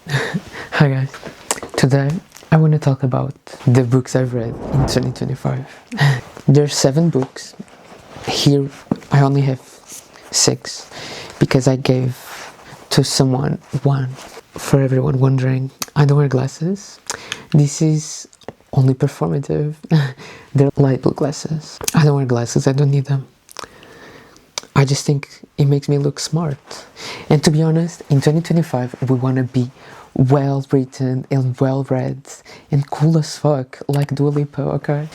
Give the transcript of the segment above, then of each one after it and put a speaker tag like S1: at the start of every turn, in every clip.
S1: Hi guys, today I want to talk about the books I've read in 2025. There's 7 books. Here I only have 6 because I gave to someone one. For everyone wondering, I don't wear glasses. This is only performative. They're light blue glasses. I don't wear glasses, I don't need them. I just think it makes me look smart. And to be honest, in 2025 we want to be well written and well read and cool as fuck, like Dua Lipa, okay?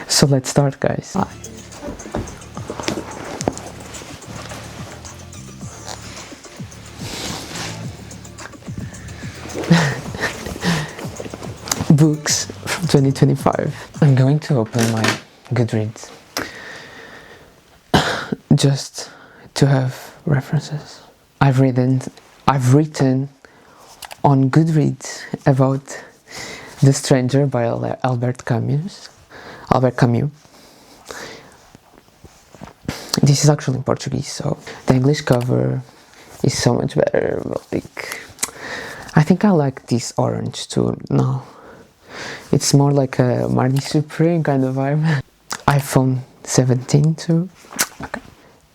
S1: So let's start, guys. Books from 2025. I'm going to open my Goodreads just to have references. I've written on Goodreads about The Stranger by Albert Camus. This is actually in Portuguese, so the English cover is so much better. I think I like this orange too. No, it's more like a Marnie Supreme kind of vibe. iPhone 17 too. Okay.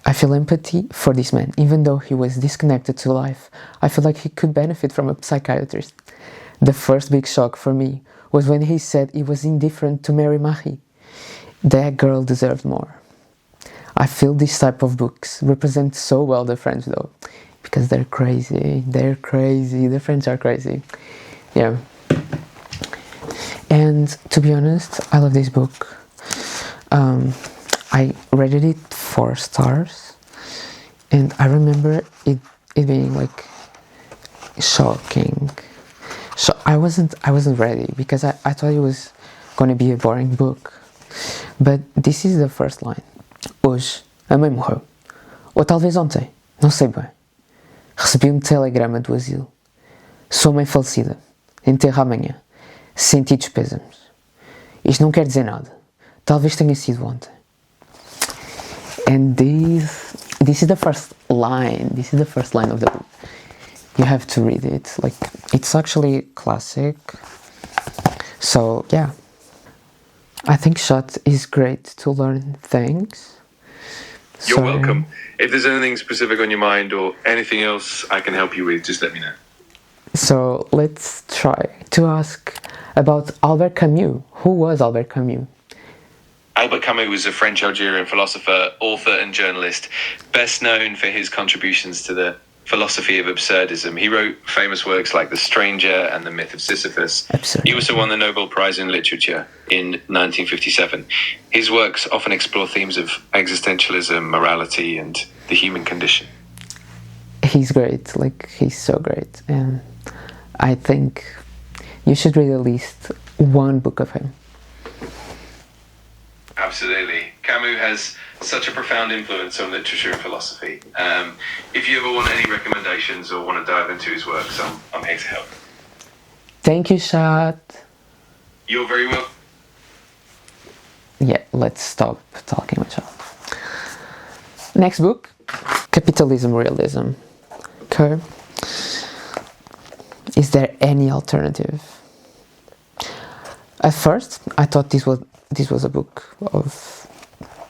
S1: I feel empathy for this man, even though he was disconnected to life. I feel like he could benefit from a psychiatrist. The first big shock for me was when he said he was indifferent to Mary Marie. That girl deserved more. I feel this type of books represent so well the French though, because they're crazy, the French are crazy. Yeah. And to be honest, I love this book. I rated it 4 stars, and I remember it being like shocking. So I wasn't ready because I thought it was going to be a boring book. But this is the first line. Hoje, a mãe morreu. Ou talvez ontem, não sei bem. Recebi telegrama do asilo. Sua mãe falecida. Enterro amanhã. Sentidos pêsames. Isto não quer dizer nada. Talvez tenha sido ontem. And this is the first line. This is the first line of the book. You have to read it. Like, it's actually classic. So yeah, I think short is great to learn things.
S2: You're welcome. If there's anything specific on your mind or anything else I can help you with, just let me know.
S1: So let's try to ask about Albert Camus. Who was Albert Camus?
S2: Albert Camus was a French-Algerian philosopher, author and journalist, best known for his contributions to the philosophy of absurdism. He wrote famous works like The Stranger and The Myth of Sisyphus.
S1: Absolutely.
S2: He also won the Nobel Prize in Literature in 1957. His works often explore themes of existentialism, morality, and the human condition.
S1: He's great, he's so great. And I think you should read at least one book of him.
S2: Absolutely. Camus has such a profound influence on literature and philosophy. If you ever want any recommendations or want to dive into his works, I'm here to help.
S1: Thank you, Shad.
S2: You're very welcome.
S1: Yeah, let's stop talking about Shad. Next book, Capitalism, Realism. Okay. Is there any alternative? At first, I thought this was a book of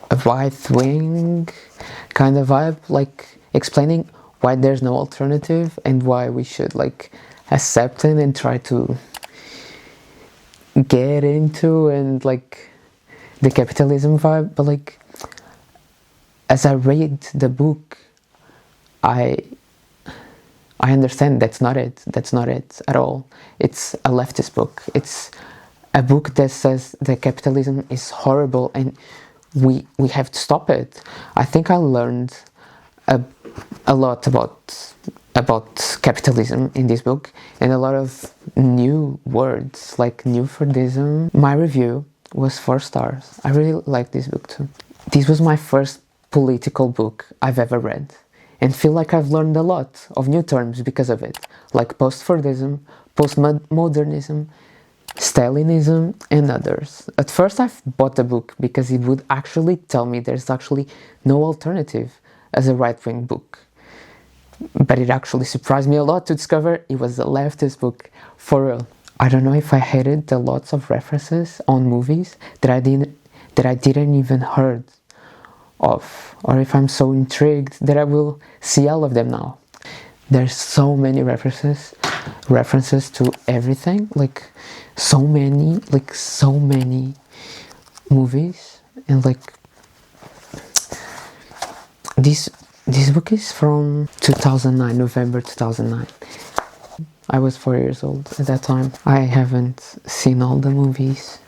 S1: a right-wing kind of vibe, like explaining why there's no alternative and why we should accept it and try to get into and the capitalism vibe. But as I read the book, I understand that's not it at all. It's a leftist book. It's a book that says that capitalism is horrible and we have to stop it. I think I learned a lot about capitalism in this book, and a lot of new words like new Fordism. My review was 4 stars. I really like this book too. This was my first political book I've ever read, and feel like I've learned a lot of new terms because of it, like post-Fordism, postmodernism, Stalinism, and others. At first I bought the book because it would actually tell me there's actually no alternative as a right-wing book. but it actually surprised me a lot to discover it was a leftist book, for real. I don't know if I hated the lots of references on movies that I didn't even heard of, or if I'm so intrigued that I will see all of them now. There's so many references to everything, like so many movies, and like this book is from 2009, November 2009. I was 4 years old at that time. I haven't seen all the movies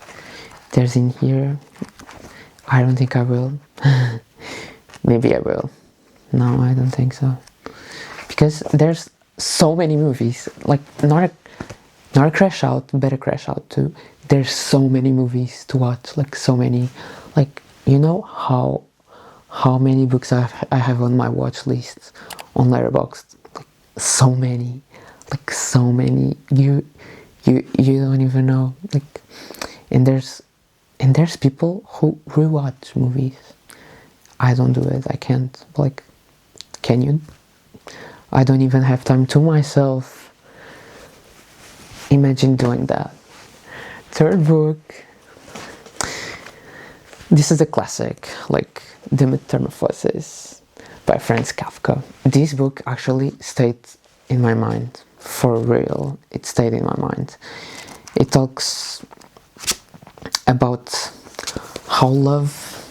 S1: there's in here. I don't think I will. Maybe I will. No, I don't think so. Because there's so many movies. Like, not a crash out, but a crash out too. There's so many movies to watch. Like, so many. Like, you know how many books I have on my watch list on Letterboxd? Like, so many. Like, so many. You don't even know. Like, and there's people who rewatch movies. I don't do it. I can't. Like, can you? I don't even have time to myself. Imagine doing that. Third book. This is a classic, like the Metamorphosis by Franz Kafka. This book actually stayed in my mind. For real, it stayed in my mind. It talks about how love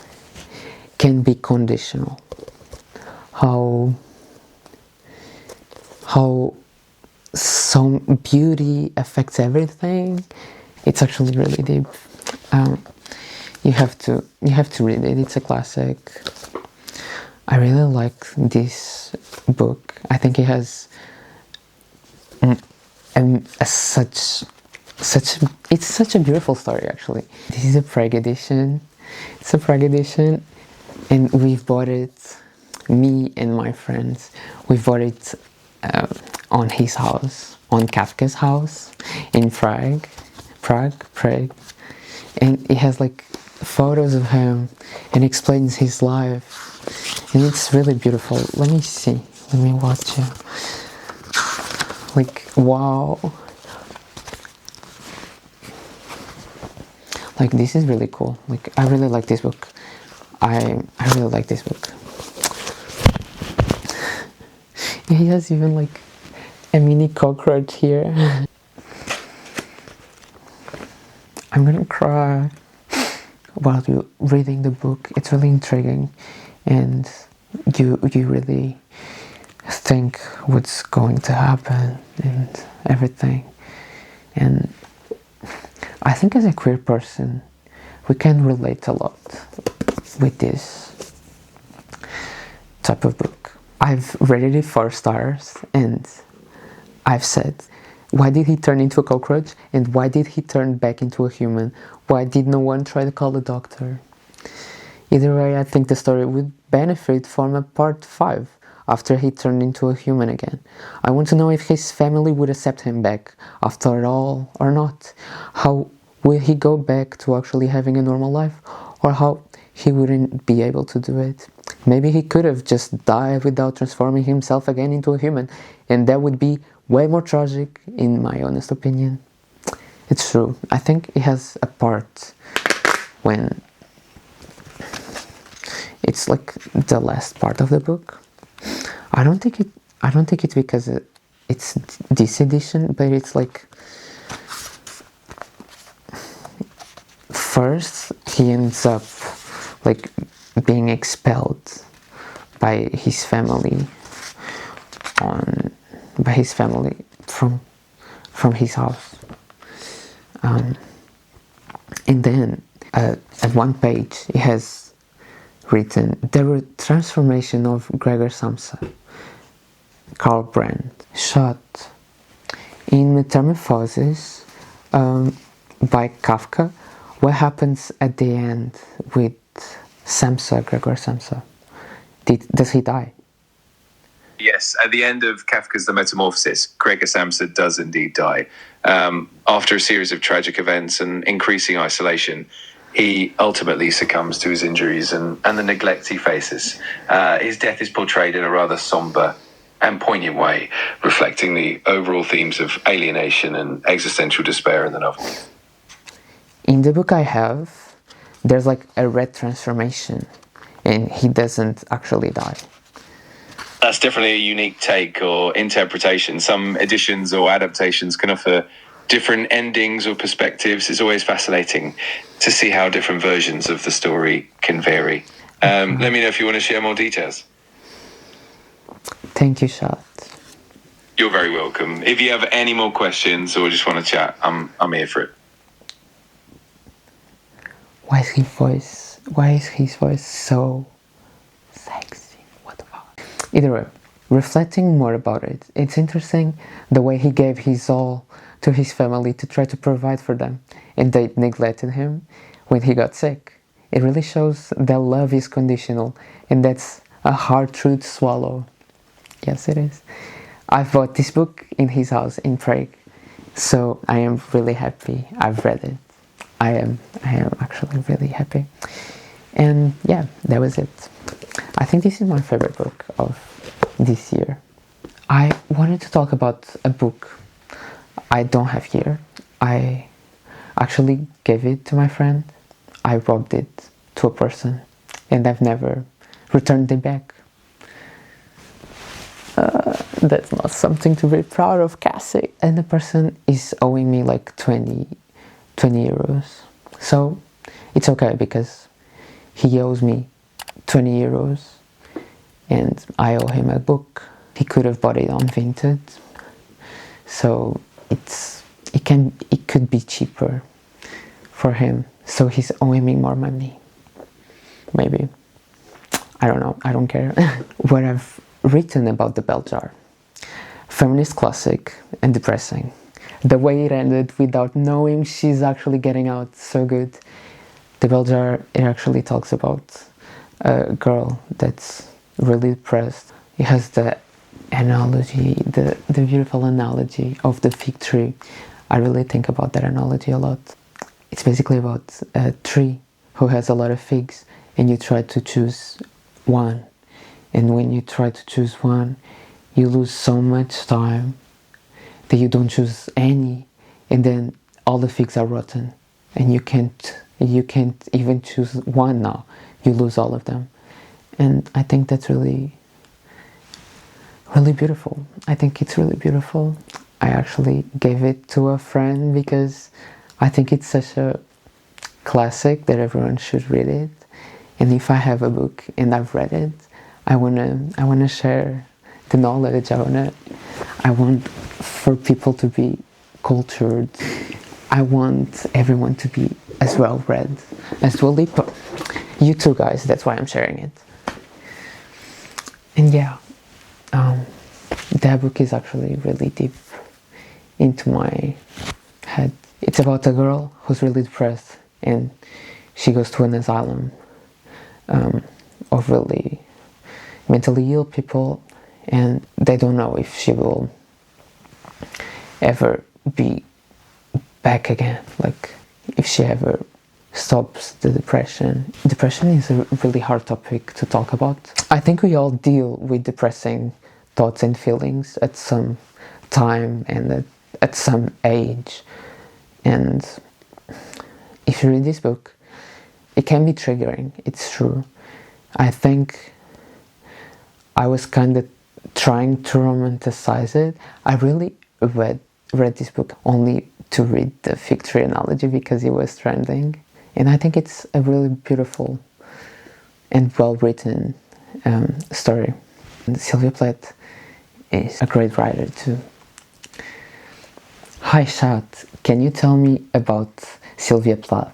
S1: can be conditional. How some beauty affects everything. It's actually really deep. You have to read it. It's a classic. I really like this book. I think it has it's such a beautiful story, actually. This is a Prague edition. It's a Prague edition, and we've bought it. Me and my friends, we bought it on his house, on Kafka's house in Prague, and it has like photos of him and explains his life, and it's really beautiful. Let me see. Let me watch it. Like, wow. Like, this is really cool. Like, I really like this book. I really like this book. He has even like a mini cockroach here. I'm gonna cry while you're reading the book. It's really intriguing, and you really think what's going to happen and everything. And I think as a queer person, we can relate a lot with this type of book. I've rated it 4 stars, and I've said, why did he turn into a cockroach? And why did he turn back into a human? Why did no one try to call a doctor? Either way, I think the story would benefit from a part 5 after he turned into a human again. I want to know if his family would accept him back after all or not. How will he go back to actually having a normal life? Or how he wouldn't be able to do it? Maybe he could have just died without transforming himself again into a human, and that would be way more tragic, in my honest opinion. It's true. I think it has a part when it's like the last part of the book. I don't think it's because it's this edition, but it's like first he ends up like being expelled by his family from his house, and then at one page it has written the transformation of Gregor Samsa, Karl Brandt, shot in Metamorphosis by Kafka. What happens at the end with Samsa, Gregor Samsa? Does he die?
S2: Yes, at the end of Kafka's The Metamorphosis, Gregor Samsa does indeed die. After a series of tragic events and increasing isolation, he ultimately succumbs to his injuries and the neglect he faces. His death is portrayed in a rather somber and poignant way, reflecting the overall themes of alienation and existential despair in the novel.
S1: In the book I have, there's like a red transformation, and he doesn't actually die.
S2: That's definitely a unique take or interpretation. Some editions or adaptations can offer different endings or perspectives. It's always fascinating to see how different versions of the story can vary. Let me know if you want to share more details.
S1: Thank you, Shad.
S2: You're very welcome. If you have any more questions or just want to chat, I'm here for it.
S1: Why is his voice so sexy? What the fuck? Either way, reflecting more about it, it's interesting the way he gave his all to his family to try to provide for them, and they neglected him when he got sick. It really shows that love is conditional, and that's a hard truth to swallow. Yes, it is. I bought this book in his house in Prague, so I am really happy I've read it. I am actually really happy. And yeah, that was it. I think this is my favorite book of this year. I wanted to talk about a book I don't have here. I actually gave it to my friend. I robbed it to a person, and I've never returned it back. That's not something to be proud of, Cassie. And the person is owing me like 20 euros. So it's okay because he owes me 20 euros and I owe him a book. He could have bought it on Vinted. So it could be cheaper for him. So he's owing me more money. Maybe. I don't know. I don't care. What I've written about the bell jar. Feminist classic and depressing. The way it ended without knowing she's actually getting out, so good. The bell jar, it actually talks about a girl that's really depressed. It has the analogy, the beautiful analogy of the fig tree. I really think about that analogy a lot. It's basically about a tree who has a lot of figs, and you try to choose one. And when you try to choose one, you lose so much time that you don't choose any, and then all the figs are rotten, and you can't even choose one now. You lose all of them. And I think that's really beautiful. I think it's really beautiful. I actually gave it to a friend because I think it's such a classic that everyone should read it. And if I have a book and I've read it, I wanna share the knowledge. I want for people to be cultured. I want everyone to be as well read as Lipa. You too, guys. That's why I'm sharing it. And yeah, that book is actually really deep into my head. It's about a girl who's really depressed, and she goes to an asylum of really mentally ill people, and they don't know if she will ever be back again, like if she ever stops the depression. Depression is a really hard topic to talk about. I think we all deal with depressing thoughts and feelings at some time and at some age. And if you read this book, it can be triggering, it's true. I think I was kind of trying to romanticize it. I really read this book only to read the fig tree analogy because it was trending. And I think it's a really beautiful and well-written story. And Sylvia Plath is a great writer too. Hi Shat, can you tell me about Sylvia Plath?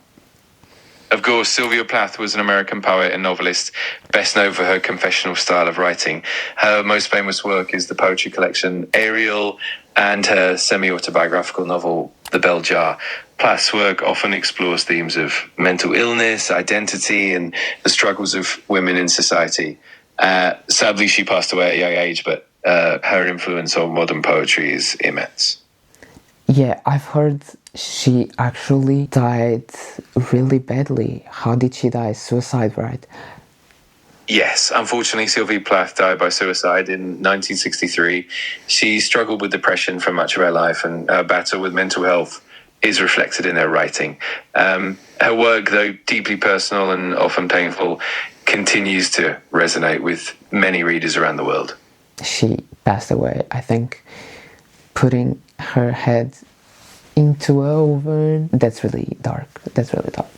S2: Of course, Sylvia Plath was an American poet and novelist, best known for her confessional style of writing. Her most famous work is the poetry collection Ariel and her semi-autobiographical novel, The Bell Jar. Plath's work often explores themes of mental illness, identity, and the struggles of women in society. Sadly, she passed away at a young age, but her influence on modern poetry is immense.
S1: Yeah, I've heard she actually died really badly. How did she die? Suicide, right?
S2: Yes, unfortunately, Sylvia Plath died by suicide in 1963. She struggled with depression for much of her life, and her battle with mental health is reflected in her writing. Her work, though deeply personal and often painful, continues to resonate with many readers around the world.
S1: She passed away, I think, putting her head into an oven. That's really dark. That's really dark.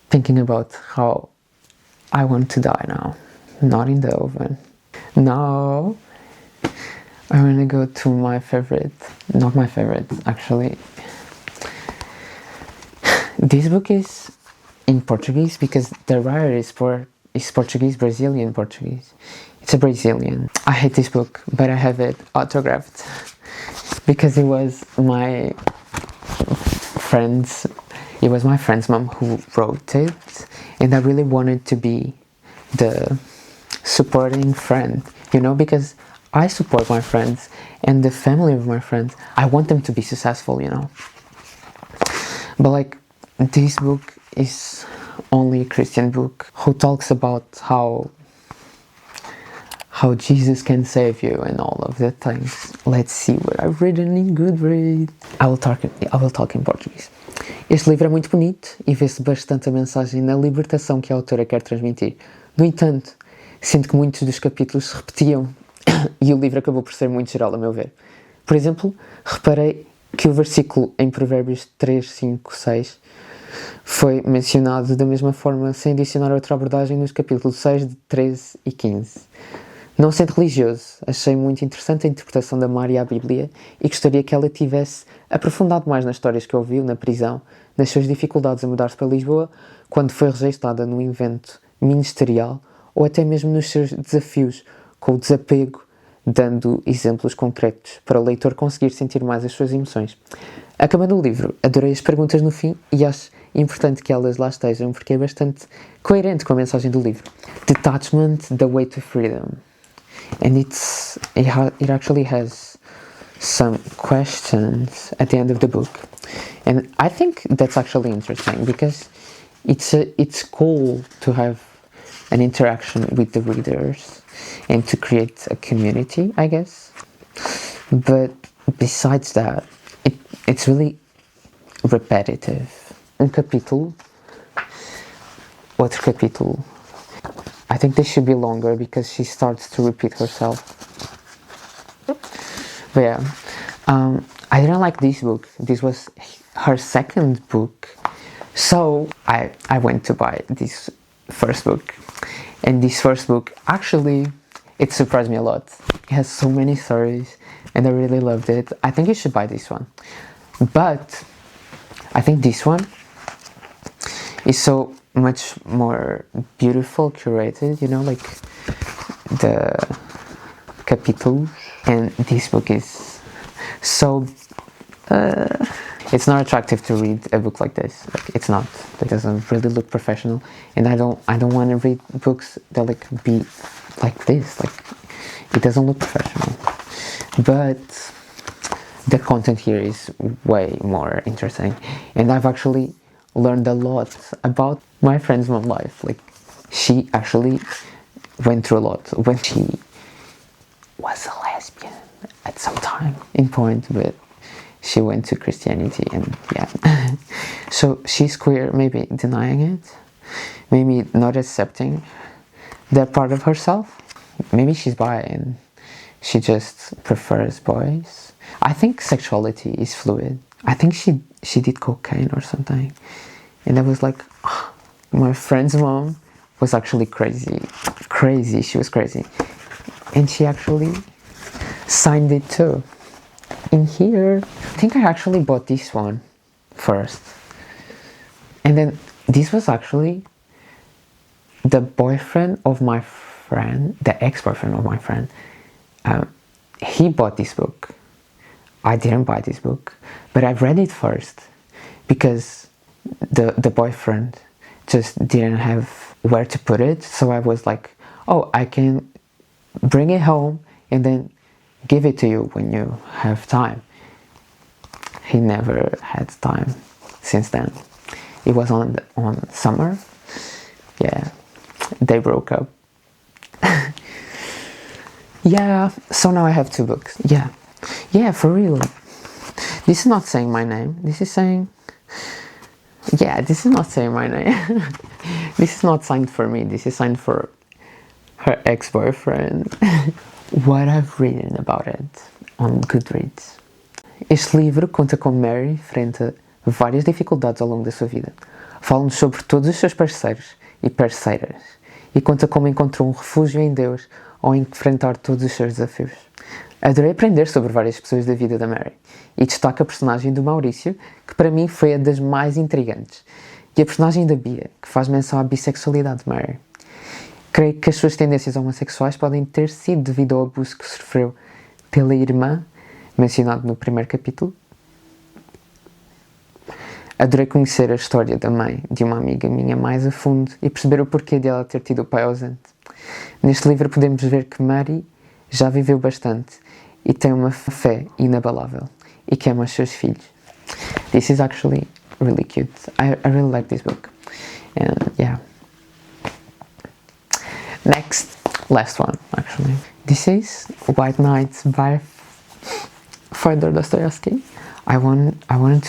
S1: Thinking about how I want to die now. Not in the oven. Now I want to go to my favorite. Not my favorite, actually. This book is in Portuguese because the writer is Portuguese, Brazilian Portuguese. It's a Brazilian. I hate this book, but I have it autographed because it was my friend's mom who wrote it, and I really wanted to be the supporting friend, because I support my friends and the family of my friends. I want them to be successful, But this book is only a Christian book who talks about how Jesus can save you and all of the things. Let's see what I've written in Goodreads. I will talk in Portuguese. Este livro é muito bonito e vê-se bastante a mensagem na libertação que a autora quer transmitir. No entanto, sinto que muitos dos capítulos se repetiam e o livro acabou por ser muito geral, a meu ver. Por exemplo, reparei que o versículo em Provérbios 3, 5, 6 foi mencionado da mesma forma, sem adicionar outra abordagem nos capítulos 6, 13 e 15. Não sendo religioso, achei muito interessante a interpretação da Maria à Bíblia e gostaria que ela tivesse aprofundado mais nas histórias que ouviu na prisão, nas suas dificuldades a mudar-se para Lisboa, quando foi rejeitada num evento ministerial, ou até mesmo nos seus desafios com o desapego, dando exemplos concretos para o leitor conseguir sentir mais as suas emoções. Acabando o livro, adorei as perguntas no fim e acho importante que elas lá estejam porque é bastante coerente com a mensagem do livro. Detachment, the way to freedom. And it actually has some questions at the end of the book, and I think that's actually interesting because it's cool to have an interaction with the readers and to create a community, I guess. But besides that, it's really repetitive. Outro capítulo. I think they should be longer because she starts to repeat herself. But yeah, I didn't like this book. This was her second book. So I went to buy this first book. And this first book, actually, it surprised me a lot. It has so many stories and I really loved it. I think you should buy this one. But I think this one is so much more beautiful, curated, like the capítulos. And this book is so it's not attractive to read a book like this. It's not. It doesn't really look professional, and I don't want to read books that be like this. It doesn't look professional. But the content here is way more interesting, and I've actually learned a lot about my friend's mom life. She actually went through a lot when she was a lesbian at some time in point, but she went to Christianity and yeah. So she's queer, maybe denying it, maybe not accepting that part of herself. Maybe she's bi and she just prefers boys. I think sexuality is fluid. I think she did cocaine or something. And I was like, oh, my friend's mom was actually crazy. She was crazy. And she actually signed it too. In here, I think I actually bought this one first. And then this was actually the boyfriend of my friend, the ex-boyfriend of my friend. He bought this book. I didn't buy this book, but I read it first because the boyfriend just didn't have where to put it. So I was like, oh, I can bring it home and then give it to you when you have time. He never had time. since then. It was on summer. Yeah, they broke up. Yeah, so now I have 2 books. Yeah, for real. This is not saying my name. This is saying... Yeah, this is not saying my name. This is not signed for me. This is signed for her ex-boyfriend. What I've written about it on Goodreads. Este livro conta como Mary enfrenta várias dificuldades ao longo da sua vida. Fala-nos sobre todos os seus parceiros e parceiras. E conta como encontrou um refúgio em Deus ao enfrentar todos os seus desafios. Adorei aprender sobre várias pessoas da vida da Mary. E destaco a personagem do Maurício, que para mim foi a das mais intrigantes. E a personagem da Bia, que faz menção à bissexualidade de Mary. Creio que as suas tendências homossexuais podem ter sido devido ao abuso que sofreu pela irmã, mencionado no primeiro capítulo. Adorei conhecer a história da mãe de uma amiga minha mais a fundo e perceber o porquê de ela ter tido o pai ausente. Neste livro podemos ver que Mary já viveu bastante e tem uma fé inabalável e que ama os seus filhos. This is actually really cute. I really like this book. And yeah. Next, last one actually. This is White Nights by fiódor dostoiévski. I wanted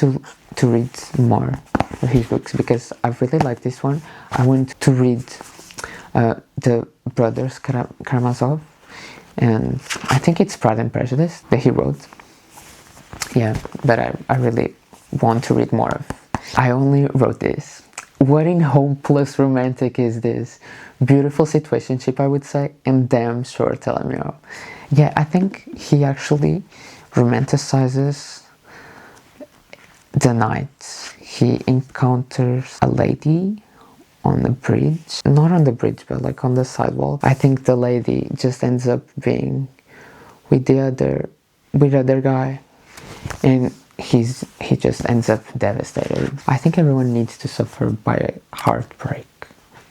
S1: to read more of his books because I really like this one. I wanted to read the brothers Karamazov, and I think it's Pride and Prejudice that he wrote. Yeah, but I really want to read more of. I only wrote this. What in hopeless romantic is this? Beautiful situationship, I would say, and damn sure caminho. Yeah, I think he actually romanticizes the night he encounters a lady on the bridge. Not on the bridge, but like on the sidewalk. I think the lady just ends up being with the other guy, and he just ends up devastated. I think everyone needs to suffer by a heartbreak.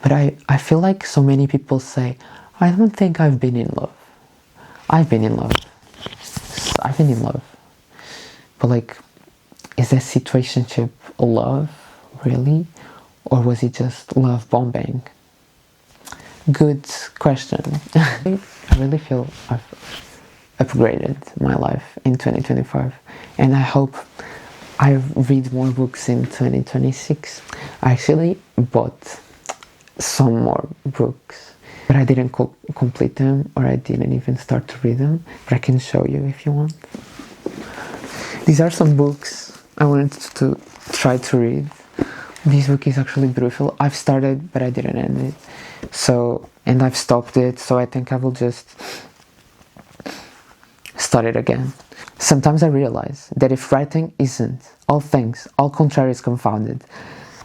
S1: But I feel like so many people say, I don't think I've been in love. I've been in love. But like, is that situationship love, really? Or was it just love bombing? Good question. I really feel I've upgraded my life in 2025, and I hope I read more books in 2026. I actually bought some more books, but I didn't complete them, or I didn't even start to read them, but I can show you if you want. These are some books I wanted to try to read. This book is actually beautiful. I've started, but I didn't end it. And I've stopped it, so I think I will just start it again. Sometimes I realize that if writing isn't all things, all contraries confounded,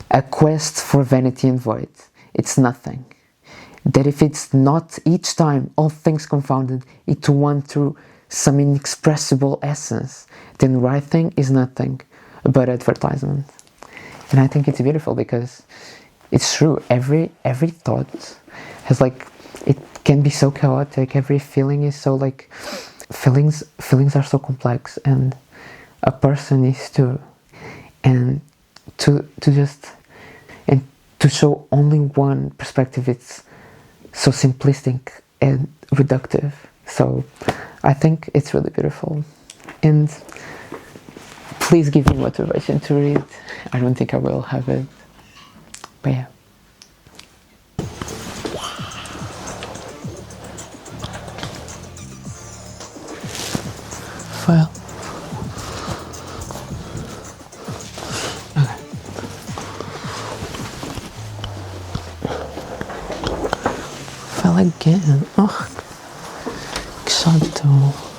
S1: a quest for vanity and void, it's nothing. That if it's not each time all things confounded into one through some inexpressible essence, then writing is nothing but advertisement. And I think it's beautiful because it's true. Every thought has like, it can be so chaotic. Every feeling is so like, feelings are so complex, and a person is too. And to show only one perspective, it's so simplistic and reductive. So I think it's really beautiful. And please give me motivation to read. I don't think I will have it, but yeah. File. Okay. File again. Oh, que chato.